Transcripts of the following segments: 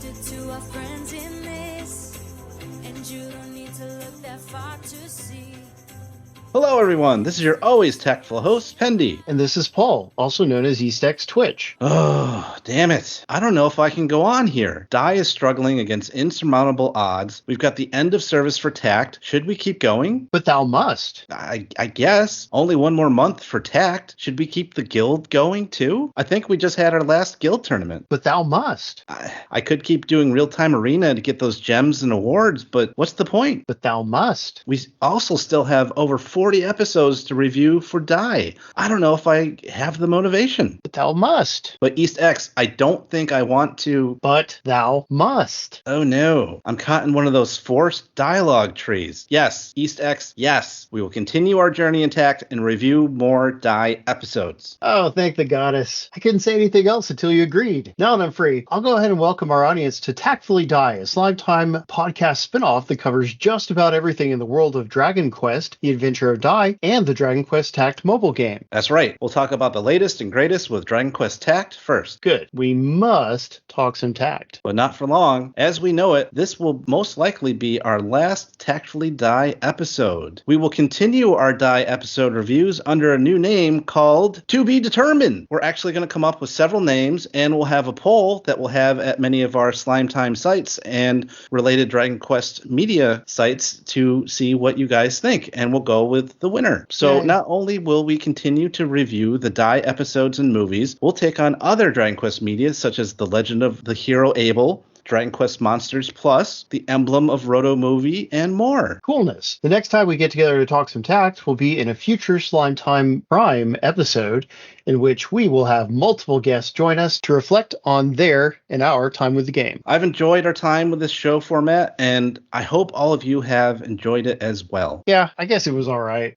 connected to our friends in this, and you don't need to look that far to see. Hello, everyone. This is your always tactful host, Pendy. And this is Paul, also known as EastX Twitch. Oh, damn it. I don't know if I can go on here. Dai is struggling against insurmountable odds. We've got the end of service for Tact. Should we keep going? But thou must. I guess. Only one more month for Tact. Should we keep the guild going, too? I think we just had our last guild tournament. But thou must. I could keep doing real-time arena to get those gems and awards, but what's the point? But thou must. We also still have over 40 episodes to review for Dai. I don't know if I have the motivation. But thou must. But EastX, I don't think I want to. But thou must. Oh no, I'm caught in one of those forced dialogue trees. Yes, EastX, yes. We will continue our journey intact and review more Dai episodes. Oh, thank the goddess. I couldn't say anything else until you agreed. Now that I'm free, I'll go ahead and welcome our audience to Tactfully Dai, a slime-time podcast spinoff that covers just about everything in the world of Dragon Quest, the Adventure of Dai, and the Dragon Quest Tact mobile game. That's right. We'll talk about the latest and greatest with Dragon Quest Tact first. Good. We must talk some tact. But not for long. As we know it, this will most likely be our last Tactfully Dai episode. We will continue our Dai episode reviews under a new name called To Be Determined. We're actually going to come up with several names, and we'll have a poll that we'll have at many of our Slime Time sites and related Dragon Quest media sites to see what you guys think, and we'll go with the winner. So not only will we continue to review the Dai episodes and movies, we'll take on other Dragon Quest media such as The Legend of the Hero Abel, Dragon Quest Monsters Plus, the Emblem of Roto movie, and more. Coolness. The next time we get together to talk some tact will be in a future Slime Time Prime episode in which we will have multiple guests join us to reflect on their and our time with the game. I've enjoyed our time with this show format, and I hope all of you have enjoyed it as well. Yeah, I guess it was all right.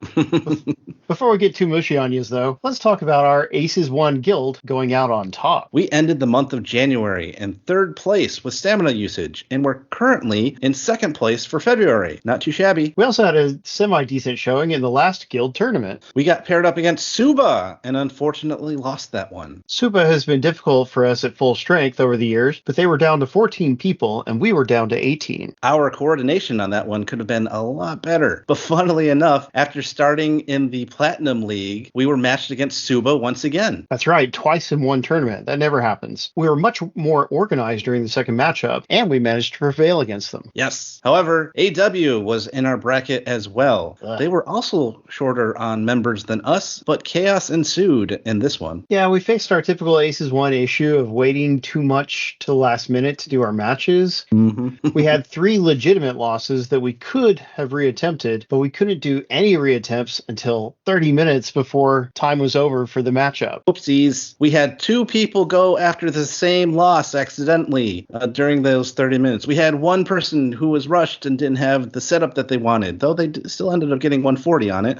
Before we get too mushy on yous, though, let's talk about our Aces 1 guild going out on top. We ended the month of January in third place with stamina usage, and we're currently in second place for February. Not too shabby. We also had a semi-decent showing in the last guild tournament. We got paired up against Suba, and unfortunately lost that one. Suba has been difficult for us at full strength over the years, but they were down to 14 people, and we were down to 18. Our coordination on that one could have been a lot better. But funnily enough, after starting in the Platinum League, we were matched against Suba once again. That's right, twice in one tournament. That never happens. We were much more organized during the second matchup, and we managed to prevail against them. Yes. However, AW was in our bracket as well. They were also shorter on members than us, but chaos ensued in this one. Yeah, we faced our typical Aces 1 issue of waiting too much to the last minute to do our matches. Mm-hmm. We had 3 legitimate losses that we could have reattempted, but we couldn't do any reattempts until 30 minutes before time was over for the matchup. Whoopsies. We had 2 people go after the same loss accidentally during those 30 minutes. We had one person who was rushed and didn't have the setup that they wanted, though they still ended up getting 140 on it.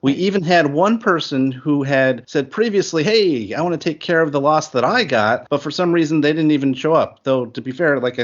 We even had one person who had said previously, hey, I want to take care of the loss that I got, but for some reason they didn't even show up. Though, to be fair, like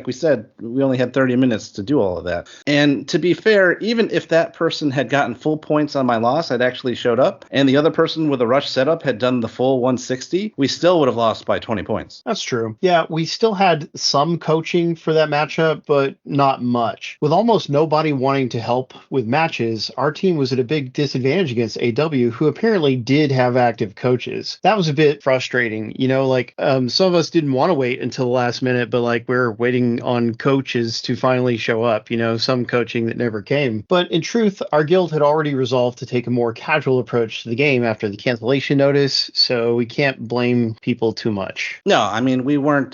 we said, we only had 30 minutes to do all of that. And to be fair, even if that person had gotten full points on my loss, I'd actually showed up, and the other person with a rush setup had done the full 160, we still would have lost by 20 points. That's true. Yeah, we still had some coaching for that matchup, but not much. With almost nobody wanting to help with matches, our team was at a big disadvantage against AW, who apparently did have active coaches. That was a bit frustrating. You know, like some of us didn't want to wait until the last minute, but like we're waiting on coaches to finally show up, you know, some coaching that never came. But in truth, our guild had already resolved to take a more casual approach to the game after the cancellation notice, so we can't blame people too much. No, I mean, we were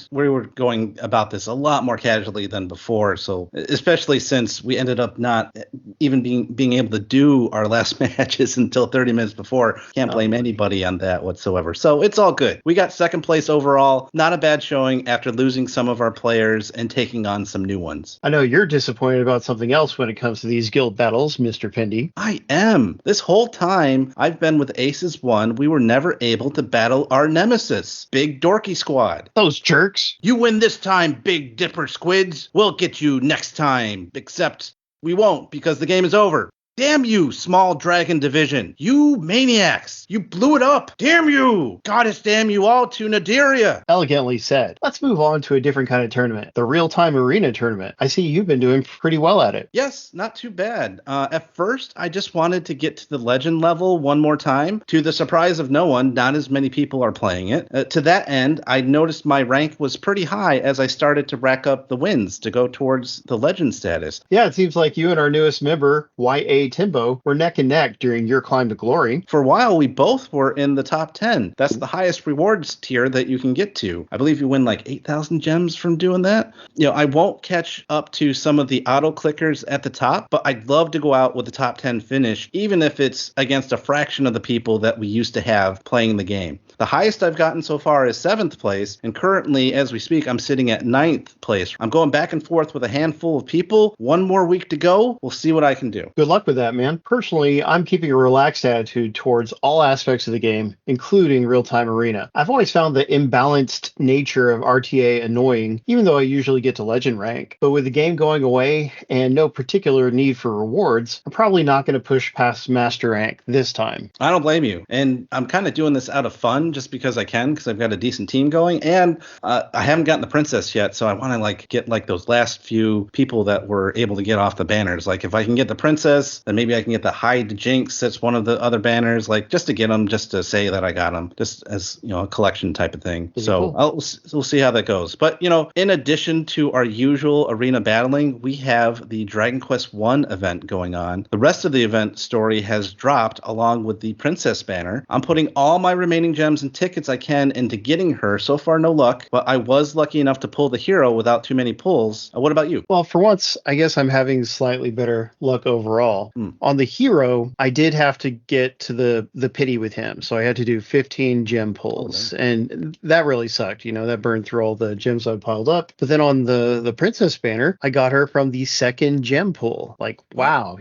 going about this a lot more casually than before, so especially since we ended up not even being able to do our last match until 30 minutes before. Can't blame anybody on that whatsoever. So it's all good. We got second place overall. Not a bad showing after losing some of our players and taking on some new ones. I know you're disappointed about something else when it comes to these guild battles, Mr. Pendy. I am. This whole time I've been with Aces 1, we were never able to battle our nemesis, Big Dorky Squad. Those jerks. You win this time, Big Dipper Squids. We'll get you next time. Except we won't, because the game is over. Damn you, small dragon division. You maniacs. You blew it up. Damn you. Goddess damn you all to Nadiria. Elegantly said. Let's move on to a different kind of tournament, the real-time arena tournament. I see you've been doing pretty well at it. Yes, not too bad. At first, I just wanted to get to the legend level one more time. To the surprise of no one, not as many people are playing it. To that end, I noticed my rank was pretty high as I started to rack up the wins to go towards the legend status. Yeah, it seems like you and our newest member, YA Timbo, were neck and neck during your climb to glory. For a while, we both were in the top 10. That's the highest rewards tier that you can get to. I believe you win like 8,000 gems from doing that. I won't catch up to some of the auto clickers at the top, but I'd love to go out with the top 10 finish, even if it's against a fraction of the people that we used to have playing the game. The highest I've gotten so far is 7th place, and currently, as we speak, I'm sitting at 9th place. I'm going back and forth with a handful of people. One more week to go. We'll see what I can do. Good luck with that, man. Personally, I'm keeping a relaxed attitude towards all aspects of the game, including real-time arena. I've always found the imbalanced nature of RTA annoying, even though I usually get to legend rank. But with the game going away and no particular need for rewards, I'm probably not going to push past master rank this time. I don't blame you. And I'm kind of doing this out of fun just because I can, because I've got a decent team going. And I haven't gotten the princess yet, so I want to get those last few people that were able to get off the banners. Like if I can get the princess, then maybe I can get the hide jinx that's one of the other banners, just to get them, just to say that I got them, just as a collection type of thing. So cool. we'll see how that goes. But in addition to our usual arena battling, we have the Dragon Quest I event going on. The rest of the event story has dropped along with the princess banner. I'm putting all my remaining gems and tickets I can into getting her. So far, no luck, but I was lucky enough to pull the hero without too many pulls. What about you? Well, for once, I guess I'm having slightly better luck overall. On the hero, I did have to get to the pity with him, so I had to do 15 gem pulls, and that really sucked. That burned through all the gems I piled up. But then on the princess banner, I got her from the second gem pull. Wow,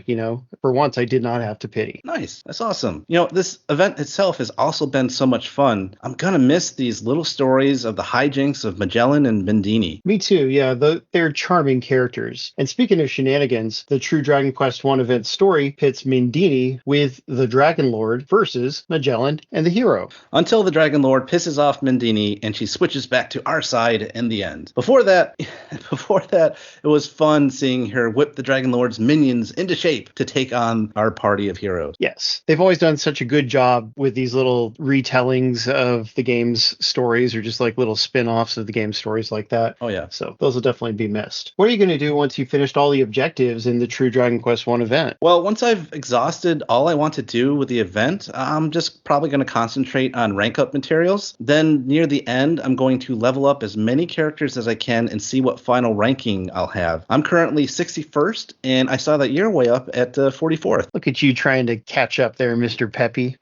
for once I did not have to pity. Nice. That's awesome. This event itself has also been so much fun. I'm gonna miss these little stories of the hijinks of Magellan and Bendini. Me too, yeah. They're charming characters. And speaking of shenanigans, the True Dragon Quest I event story pits Mendini with the Dragon Lord versus Magellan and the hero. Until the Dragon Lord pisses off Mendini and she switches back to our side in the end. Before that, it was fun seeing her whip the Dragon Lord's minions into shape to take on our party of heroes. Yes. They've always done such a good job with these little retellings of the game's stories, or just little spin-offs of the game stories like that. Oh, yeah. So those will definitely be missed. What are you going to do once you've finished all the objectives in the True Dragon Quest I event? Well, once I've exhausted all I want to do with the event, I'm just probably going to concentrate on rank up materials. Then near the end, I'm going to level up as many characters as I can and see what final ranking I'll have. I'm currently 61st, and I saw that you're way up at 44th. Look at you trying to catch up there, Mr. Peppy.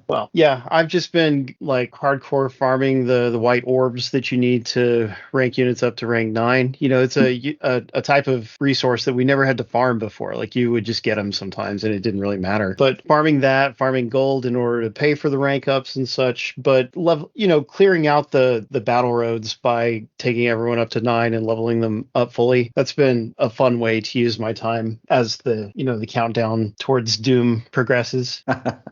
Well, yeah, I've just been hardcore farming the white orbs that you need to rank units up to rank 9. It's a type of resource that we never had to farm before. You would just get them sometimes and it didn't really matter. But farming gold in order to pay for the rank ups and such, but clearing out the battle roads by taking everyone up to 9 and leveling them up fully. That's been a fun way to use my time as the countdown towards doom progresses.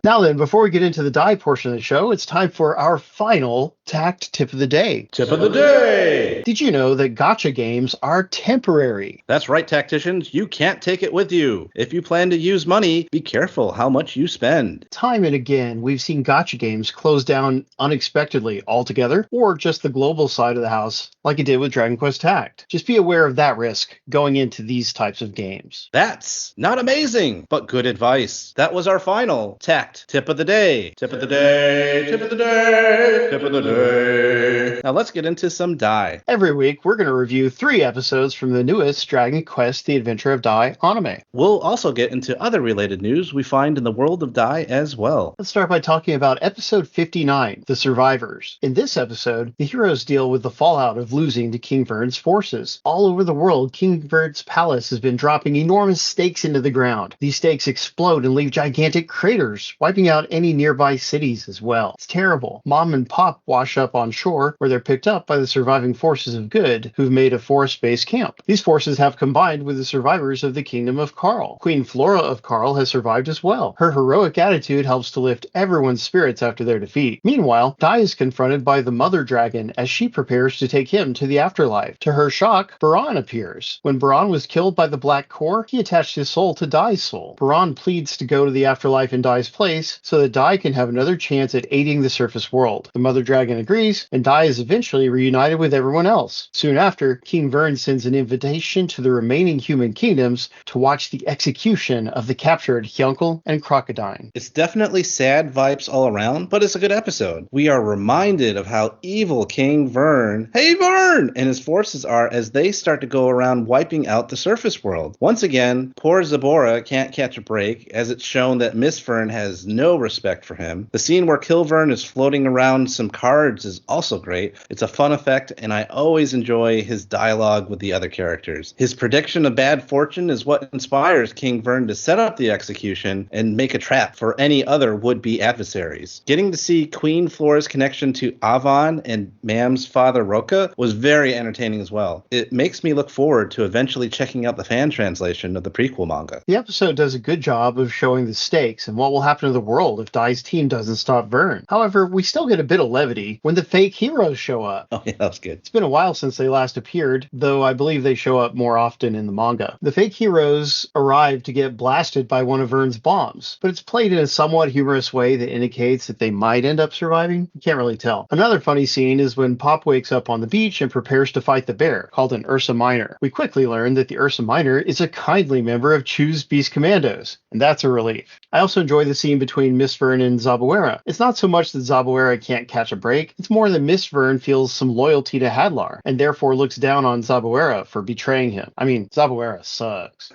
Now then, before we get into the die portion of the show, it's time for our final tact tip of the day. Tip of the day! Did you know that gacha games are temporary? That's right, tacticians. You can't take it with you. If you plan to use money, be careful how much you spend. Time and again, we've seen gacha games close down unexpectedly altogether, or just the global side of the house, like it did with Dragon Quest Tact. Just be aware of that risk going into these types of games. That's not amazing, but good advice. That was our final tact tip of the day. Tip of the day, tip of the day, tip of the day. Now let's get into some Dai. Every week, we're going to review 3 episodes from the newest Dragon Quest The Adventure of Dai anime. We'll also get into other related news we find in the world of Dai as well. Let's start by talking about episode 59, The Survivors. In this episode, the heroes deal with the fallout of losing to King Vern's forces. All over the world, King Vern's palace has been dropping enormous stakes into the ground. These stakes explode and leave gigantic craters, wiping out any nearby cities as well. It's terrible. Mom and Pop wash up on shore, where they're picked up by the surviving forces of good, who've made a forest-based camp. These forces have combined with the survivors of the Kingdom of Karl. Queen Flora Flora of Carl has survived as well. Her heroic attitude helps to lift everyone's spirits after their defeat. Meanwhile, Dai is confronted by the Mother Dragon as she prepares to take him to the afterlife. To her shock, Baran appears. When Baran was killed by the Black Core, he attached his soul to Dai's soul. Baran pleads to go to the afterlife in Dai's place so that Dai can have another chance at aiding the surface world. The Mother Dragon agrees, and Dai is eventually reunited with everyone else. Soon after, King Vern sends an invitation to the remaining human kingdoms to watch the execution of the captured Hyunkel and Crocodile. It's definitely sad vibes all around, but it's a good episode. We are reminded of how evil King Vern, hey Vern, and his forces are as they start to go around wiping out the surface world. Once again, poor Zabora can't catch a break, as it's shown that Miss Vern has no respect for him. The scene where Kilvern is floating around some cards is also great. It's a fun effect, and I always enjoy his dialogue with the other characters. His prediction of bad fortune is what inspires King Vern to set up the execution and make a trap for any other would-be adversaries. Getting to see Queen Flora's connection to Avon and Mam's father Roka was very entertaining as well. It makes me look forward to eventually checking out the fan translation of the prequel manga. The episode does a good job of showing the stakes and what will happen to the world if Dai's team doesn't stop Vern. However, we still get a bit of levity when the fake heroes show up. Oh yeah, that was good. It's been a while since they last appeared, though I believe they show up more often in the manga. The fake heroes arrive to get blasted by one of Vern's bombs, but it's played in a somewhat humorous way that indicates that they might end up surviving. You can't really tell. Another funny scene is when Pop wakes up on the beach and prepares to fight the bear, called an Ursa Minor. We quickly learn that the Ursa Minor is a kindly member of Chu's Beast Commandos, and that's a relief. I also enjoy the scene between Miss Vern and Zabuera. It's not so much that Zabuera can't catch a break, it's more that Miss Vern feels some loyalty to Hadlar, and therefore looks down on Zabuera for betraying him. I mean, Zabuera sucks.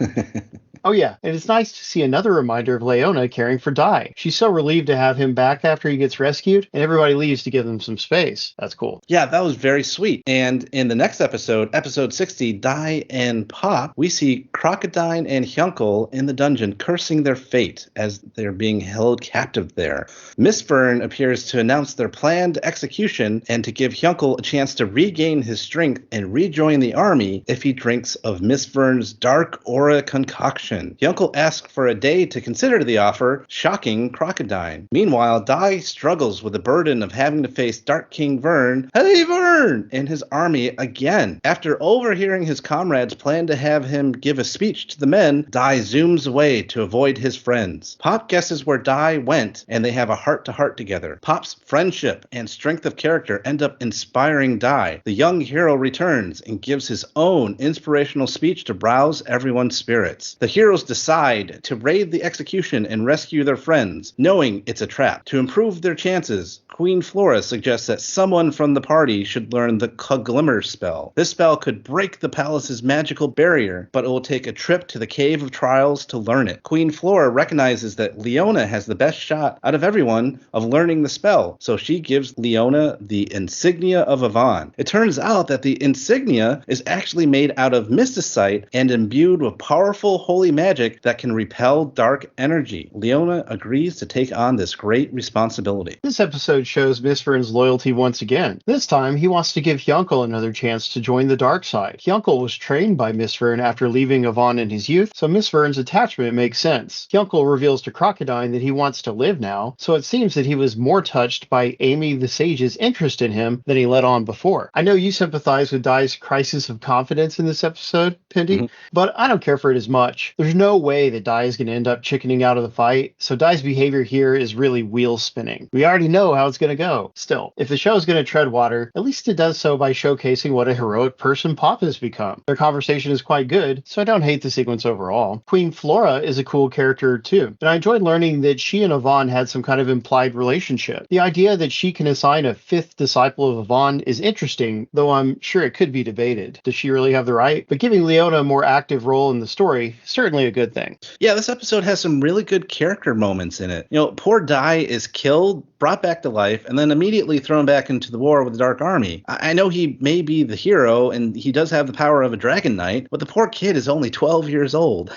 Oh yeah, and it's nice to see another reminder of Leona caring for Dai. She's so relieved to have him back after he gets rescued, and everybody leaves to give them some space. That's cool. Yeah, that was very sweet. And in the next episode, episode 60, Dai and Pop, we see Crocodile and Hyunkel in the dungeon cursing their fate as they're being held captive there. Miss Vern appears to announce their planned execution and to give Hyunkel a chance to regain his strength and rejoin the army if he drinks of Miss Vern's dark aura concoction. Hyunkel asks for a day to consider the offer, shocking Crocodile. Meanwhile, Dai struggles with the burden of having to face Dark King Vern, hey Vern, and his army again. After overhearing his comrades plan to have him give a speech to the men, Dai zooms away to avoid his friends. Pop guesses where Dai went, and they have a heart-to-heart together. Pop's friendship and strength of character end up inspiring Dai. The young hero returns and gives his own inspirational speech to rouse everyone's spirits. The heroes decide to raid the execution and rescue their friends, knowing it's a trap. To improve their chances, Queen Flora suggests that someone from the party should learn the Glimmer spell. This spell could break the palace's magical barrier, but it will take a trip to the Cave of Trials to learn it. Queen Flora recognizes that Leona has the best shot out of everyone of learning the spell, so she gives Leona the insignia of Avon. It turns out that the insignia is actually made out of mysticite and imbued with powerful holy magic that can repel dark energy. Leona agrees to take on this great responsibility. This episode shows Miss Vern's loyalty once again. This time, he wants to give Hyunkel another chance to join the dark side. Hyunkel was trained by Miss Vern after leaving Avon in his youth, so Miss Vern's attachment makes sense. Hyunkel reveals to Crocodile that he wants to live now, so it seems that he was more touched by Amy the Sage's interest in him than he let on before. I know you sympathize with Dai's crisis of confidence in this episode, Pendy, but I don't care for it as much. There's no way that Dai is going to end up chickening out of the fight, so Dai's behavior here is really wheel spinning. We already know how it's going to go. Still, if the show is going to tread water, at least it does so by showcasing what a heroic person Pop has become. Their conversation is quite good, so I don't hate the sequence overall. Queen Flora is a cool character too, and I enjoyed learning that she and Avon had some kind of implied relationship. The idea that she can assign a fifth disciple of Avon is interesting, though I'm sure it could be debated. Does she really have the right? But giving Leona a more active role in the story is certainly a good thing. Yeah, this episode has some really good character moments in it. You know, poor Dai is killed, brought back to life, and then immediately thrown back into the war with the Dark Army. I know he may be the hero, and he does have the power of a Dragon Knight, but the poor kid is only 12 years old.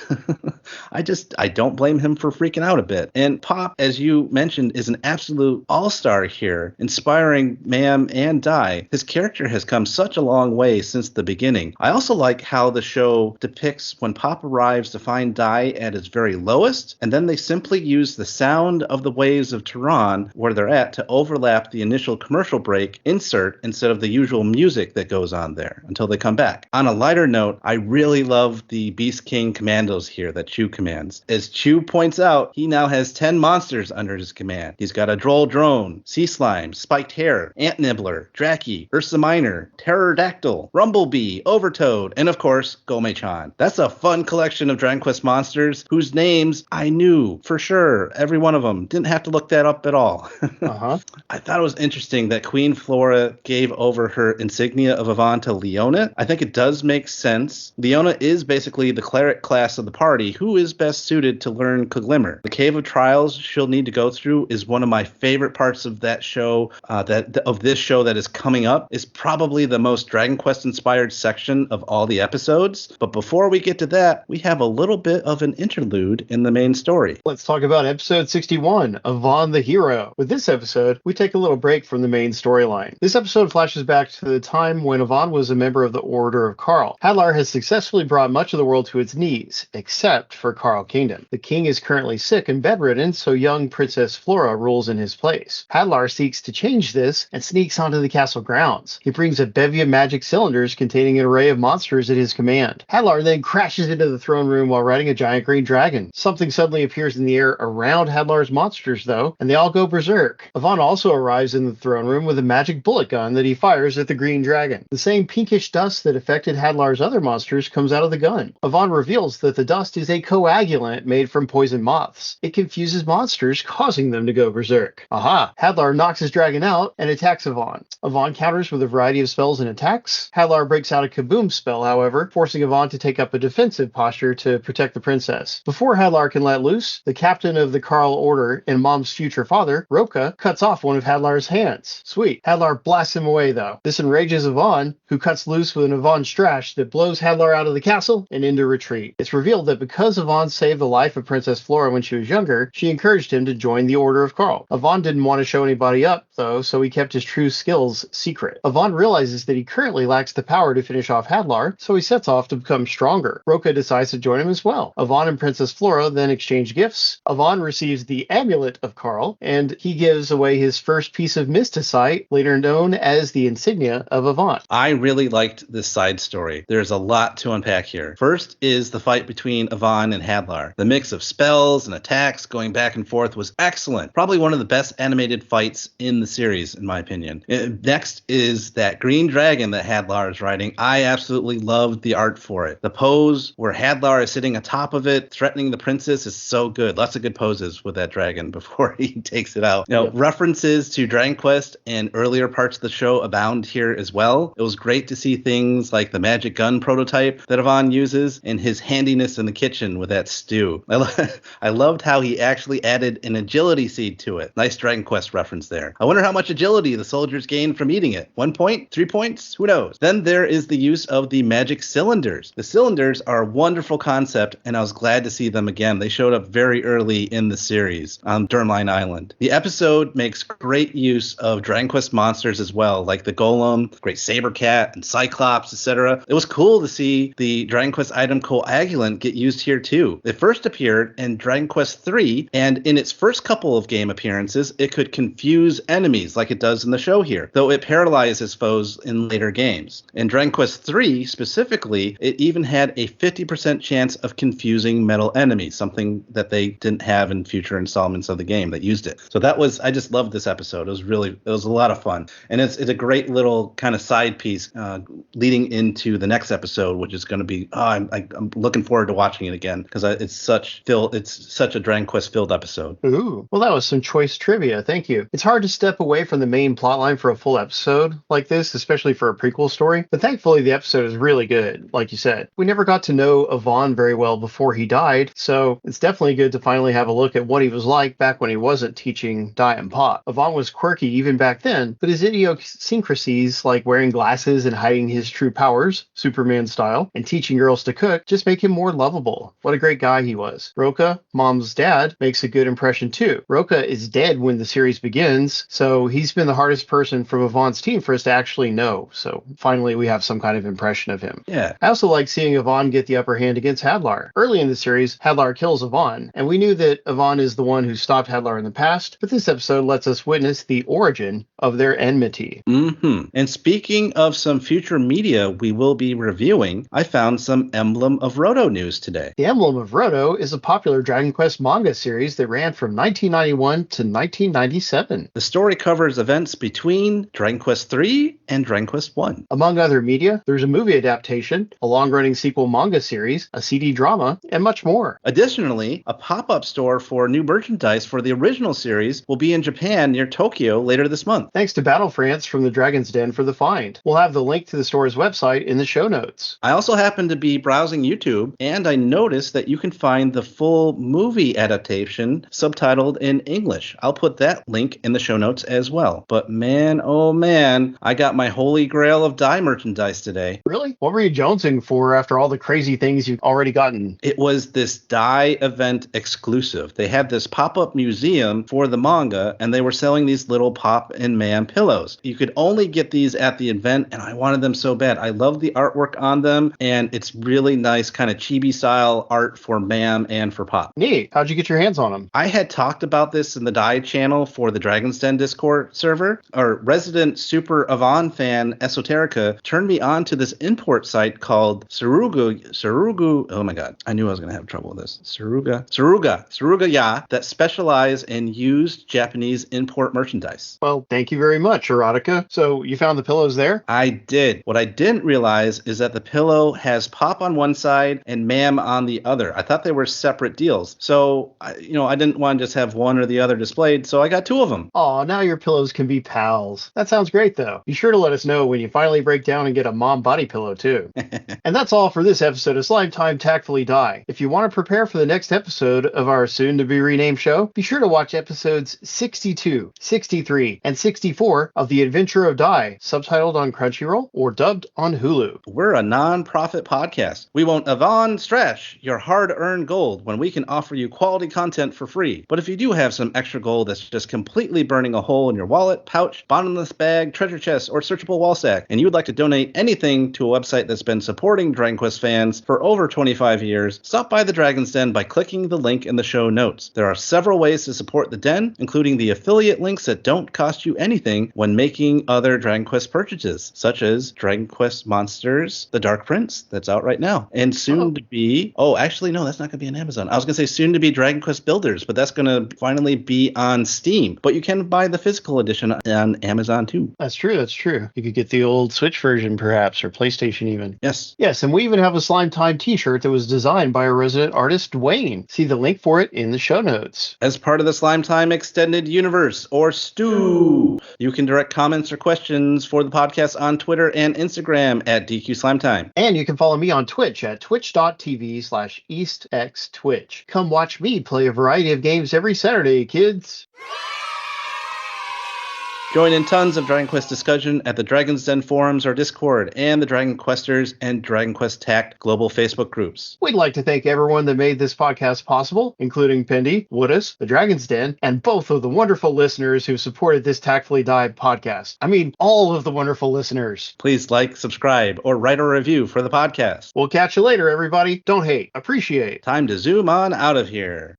I don't blame him for freaking out a bit. And Pop, as you mentioned, is an absolute all-star here, inspiring Mam and Dai. His character has come such a long way since the beginning. I also like how the show depicts when Pop arrives to find Dai at its very lowest, and then they simply use the sound of the waves of Tehran where they're at to overlap the initial commercial break insert instead of the usual music that goes on there until they come back. On a lighter note, I really love the Beast King commandos here that Chu commands. As Chu points out, he now has 10 monsters under his command. He's got a Droll Drone, Sea Slime, Spiked Hair, Ant Nibbler, Draki, Ursa Minor, Pterodactyl, Rumblebee, Overtoad, and of course, Gomei-chan. That's a fun collection of Dragon Quest monsters whose names I knew for sure. Every one of them. Didn't have to look that up at all. I thought it was interesting that Queen Flora gave over her insignia of Yvonne to Leona. I think it does make sense. Leona is basically the cleric class of the party who is best suited to learn Kuglimmer. The Cave of Trials she'll need to go through is one of my favorite parts of that show, of this show that is coming up. Is probably the most Dragon Quest inspired section of all the episodes. But before we get to that, we have a little bit of an interlude in the main story. Let's talk about episode 61, Yvonne the Hero. With this episode, we take a little break from the main storyline. This episode flashes back to the time when Yvonne was a member of the Order of Karl. Hadlar has successfully brought much of the world to its knees, except for Karl Kingdom. The king is currently sick and bedridden, so young Princess Flora rules in his place. Hadlar seeks to change this and sneaks onto the castle grounds. He brings a bevy of magic cylinders containing an array of monsters at his command. Hadlar then crashes into the throne room while riding a giant green dragon. Something suddenly appears in the air around Hadlar's monsters, though, and they all go berserk. Yvonne also arrives in the throne room with a magic bullet gun that he fires at the green dragon. The same pinkish dust that affected Hadlar's other monsters comes out of the gun. Yvonne reveals that the dust is a coagulant made from poison moths. It confuses monsters, causing them to go berserk. Aha! Hadlar knocks his dragon out and attacks Yvonne. Yvonne counters with a variety of spells and attacks. Hadlar breaks out a kaboom spell, however, forcing Yvonne to take up a defensive posture to protect the princess. Before Hadlar can let loose, the captain of the Karl Order and Mom's future father, Roka, cuts off one of Hadlar's hands. Sweet. Hadlar blasts him away, though. This enrages Yvonne, who cuts loose with an Yvonne Strash that blows Hadlar out of the castle and into retreat. It's revealed that because Yvonne saved the life of Princess Flora when she was younger, she encouraged him to join the Order of Karl. Yvonne didn't want to show anybody up, though, so he kept his true skills secret. Yvonne realizes that he currently lacks the power to finish off Hadlar, so he sets off to become stronger. Roka decides to join him as well. Yvonne and Princess Flora then exchange gifts. Yvonne receives the Amulet of Karl, and he gives away his first piece of mysticite, later known as the insignia of Yvonne. I really liked this side story. There's a lot to unpack here. First is the fight between Yvonne and Hadlar. The mix of spells and attacks going back and forth was excellent. Probably one of the best animated fights in the series, in my opinion. Next is that green dragon that Hadlar is riding. I absolutely loved the art for it. The pose where Hadlar is sitting atop of it, threatening the princess, is so good. Lots of good poses with that dragon before he takes it out. References to Dragon Quest and earlier parts of the show abound here as well. It was great to see things like the magic gun prototype that Yvonne uses and his handiness in the kitchen with that stew. I loved how he actually added an agility seed to it. Nice Dragon Quest reference there. I wonder how much agility the soldiers gained from eating it. 1 point? 3 points? Who knows? Then there is the use of the magic cylinders. The cylinders are a wonderful concept, and I was glad to see them again. They showed up very early in the series on Durmline Island. The episode makes great use of Dragon Quest monsters as well, like the Golem, Great Saber Cat, and Cyclops, etc. It was cool to see the Dragon Quest item Coagulant get used here too. It first appeared in Dragon Quest III, and in its first couple of game appearances, it could confuse enemies like it does in the show here, though it paralyzes foes in later games. In Dragon Quest III specifically, it even had a 50% chance of confusing metal enemies, something that they didn't have in future installments of the game that used it. So I just loved this episode. It was a lot of fun. And it's a great little kind of side piece leading into the next episode, which is going to be, I'm looking forward to watching it again because it's such a Dragon Quest filled episode. Ooh, well, that was some choice trivia. Thank you. It's hard to step away from the main plotline for a full episode like this, especially for a prequel story. But thankfully, the episode is really good, like you said. We never got to know Yvonne very well before he died, so it's definitely good to finally have a look at what he was like back when he wasn't teaching Dai and Pot. Yvonne was quirky even back then, but his idiosyncrasies like wearing glasses and hiding his true powers, Superman style, and teaching girls to cook just make him more lovable. What a great guy he was. Roka, Mom's dad, makes a good impression too. Roka is dead when the series begins, so he's been the hardest person from Yvonne's team for us to actually know. So finally we have some kind of impression of him. Yeah. I also like seeing Yvonne get the upper hand against Hadlar. Early in the series, Hadlar kills Yvonne, and we knew that Yvonne is the one who stopped Hadlar in the past, but this episode lets us witness the origin of their enmity. And speaking of some future media we will be reviewing, I found some Emblem of Roto news today. The Emblem of Roto is a popular Dragon Quest manga series that ran from 1991 to 1997. The story covers events between Dragon Quest III and Dragon Quest I. Among other media, there's a movie adaptation, a long-running sequel manga series, a CD drama, and much more. Additionally, a pop-up store for new merchandise for the original series will be in Japan near Tokyo later this month. Thanks to Battle France from the Dragon's Den for the find. We'll have the link to the store's website in the show notes. I also happened to be browsing YouTube, and I noticed that you can find the full movie adaptation subtitled in English. I'll put that link in the show notes as well. But man, oh man, I got my holy grail of Dai merchandise today. Really? What were you jonesing for after all the crazy things you've already gotten? It was this Dai event exclusive. They had this pop-up museum for the manga, and they were selling these little Pop and Man pillows. You could only get these at the event, and I wanted them so bad. I love the artwork on them, and it's really nice kind of chibi-style art for Mam and for Pop. Neat. How'd you get your hands on them? I had talked about this in the Dai channel for the Dragon's Den Discord server. Our resident Super Avon fan, Esoterica, turned me on to this import site called Suruga, oh my god, I knew I was going to have trouble with this. Suruga, yeah, that specialize in used Japanese import merchandise. Well, thank you very much, Erotica. So you found the pillows there? I did. What I didn't realize is that the pillow has Pop on one side and Mam on the other. I thought they were separate deals. So, I didn't want to just have one or the other displayed, so I got two of them. Aw, now your pillows can be pals. That sounds great, though. Be sure to let us know when you finally break down and get a mom body pillow, too. And that's all for this episode of Slime Time Tactfully Dai. If you want to prepare for the next episode of our soon-to-be-renamed show, be sure to watch episodes 62, 63, and 64 of The Adventure of Dai, subtitled on Crunchyroll or dubbed on Hulu. We're a non-profit podcast. We won't Avon stretch your hard-earned gold when we can offer you quality content for free. But if you do have some extra gold that's just completely burning a hole in your wallet, pouch, bottomless bag, treasure chest, or searchable wall stack, and you would like to donate anything to a website that's been supporting Dragon Quest fans for over 25 years, stop by the Dragon's Den by clicking the link in the show notes. There are several ways to support the Den, including the affiliate links that don't cost you anything when making other Dragon Quest purchases, such as Dragon Quest Monsters, The Dark Prince, that's out right now, and soon to be, actually, no, that's not going to be on Amazon. I was going to say soon to be Dragon Quest Builders, but that's going to finally be on Steam. But you can buy the physical edition on Amazon too. That's true. You could get the old Switch version, perhaps, or PlayStation even. Yes. Yes, and we even have a Slime Time t-shirt that was designed by our resident artist, Dwayne. See the link for it in the show notes. As part of the Slime Time Extended Universe, or STU, you can direct comments or questions for the podcast on Twitter and Instagram at DQ Slime Time. And you can follow me on Twitch at twitch.tv/EastX Twitch. Come watch me play a variety of games every Saturday, kids. Join in tons of Dragon Quest discussion at the Dragon's Den forums or Discord and the Dragon Questers and Dragon Quest Tact global Facebook groups. We'd like to thank everyone that made this podcast possible, including Pendy, Woodus, the Dragon's Den, and both of the wonderful listeners who supported this Tactfully Dai podcast. I mean, all of the wonderful listeners. Please like, subscribe, or write a review for the podcast. We'll catch you later, everybody. Don't hate, appreciate. Time to zoom on out of here.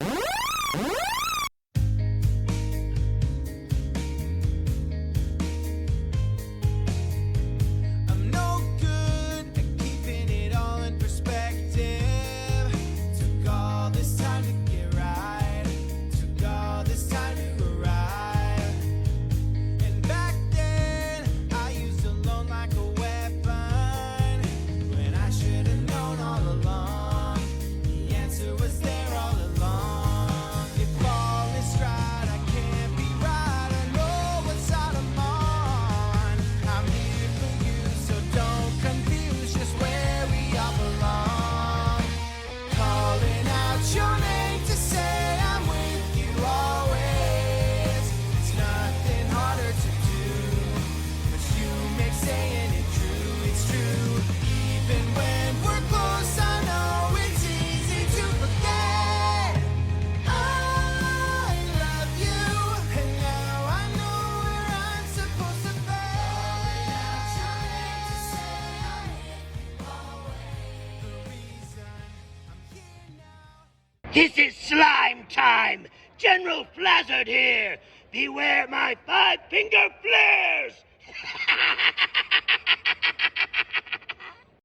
I'm no good at keeping it all in perspective. Took all this time to get right. Took all this time to arrive. And back then, I used to alone like a weapon. When I should have known all along, the answer was there all along. This is slime time! General Flazzard here! Beware my five-finger flare!